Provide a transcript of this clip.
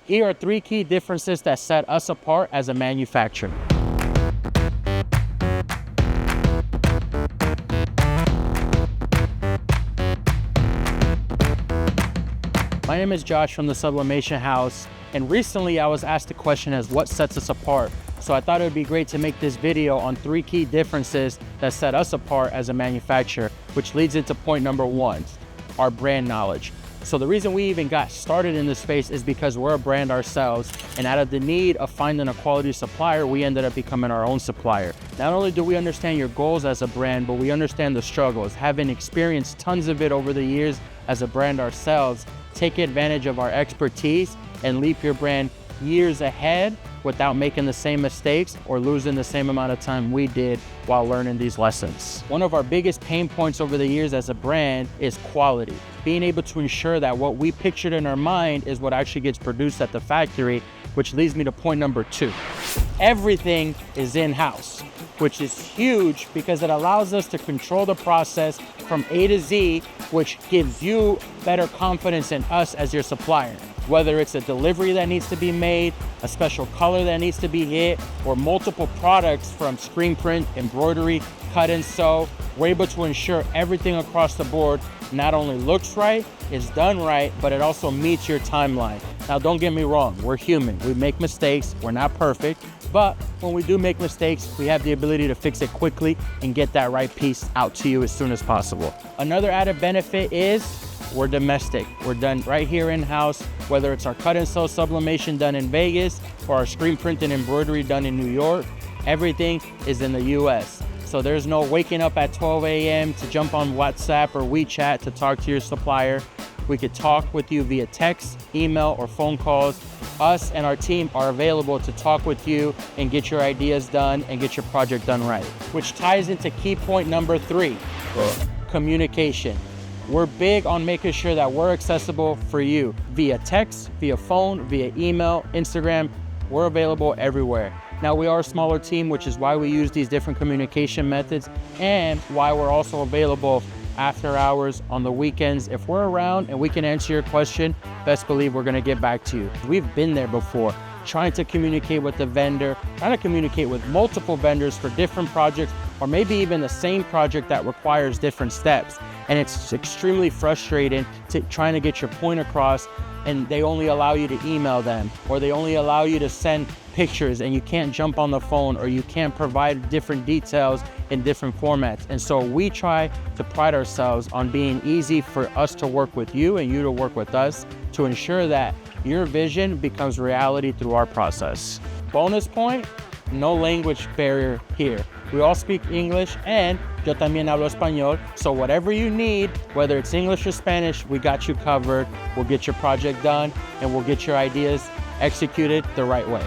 Here are 3 key differences that set us apart as a manufacturer. My name is Josh from the Sublimation House, and recently I was asked a question as what sets us apart. So I thought it would be great to make this video on 3 key differences that set us apart as a manufacturer, which leads into point number 1, our brand knowledge. So the reason we even got started in this space is because we're a brand ourselves, and out of the need of finding a quality supplier, we ended up becoming our own supplier. Not only do we understand your goals as a brand, but we understand the struggles. Having experienced tons of it over the years as a brand ourselves, take advantage of our expertise and leap your brand years ahead without making the same mistakes or losing the same amount of time we did while learning these lessons. One of our biggest pain points over the years as a brand is quality. Being able to ensure that what we pictured in our mind is what actually gets produced at the factory, which leads me to point number 2. Everything is in-house, which is huge because it allows us to control the process from A to Z, which gives you better confidence in us as your supplier. Whether it's a delivery that needs to be made, a special color that needs to be hit, or multiple products from screen print, embroidery, cut and sew, we're able to ensure everything across the board not only looks right, is done right, but it also meets your timeline. Now, don't get me wrong, we're human. We make mistakes, we're not perfect, but when we do make mistakes, we have the ability to fix it quickly and get that right piece out to you as soon as possible. Another added benefit is we're domestic. We're done right here in-house, whether it's our cut and sew sublimation done in Vegas or our screen print and embroidery done in New York, everything is in the US. So there's no waking up at 12 a.m. to jump on WhatsApp or WeChat to talk to your supplier. We could talk with you via text, email, or phone calls. Us and our team are available to talk with you and get your ideas done and get your project done right. Which ties into key point number 3, communication. We're big on making sure that we're accessible for you via text, via phone, via email, Instagram. We're available everywhere. Now, we are a smaller team, which is why we use these different communication methods and why we're also available after hours on the weekends. If we're around and we can answer your question, best believe we're gonna get back to you. We've been there before, trying to communicate with the vendor, trying to communicate with multiple vendors for different projects, or maybe even the same project that requires different steps. And it's extremely frustrating trying to get your point across, and they only allow you to email them, or they only allow you to send pictures, and you can't jump on the phone, or you can't provide different details in different formats. And so we try to pride ourselves on being easy for us to work with you and you to work with us to ensure that your vision becomes reality through our process. Bonus point, no language barrier here. We all speak English, and yo también hablo español. So whatever you need, whether it's English or Spanish, we got you covered. We'll get your project done, and we'll get your ideas executed the right way.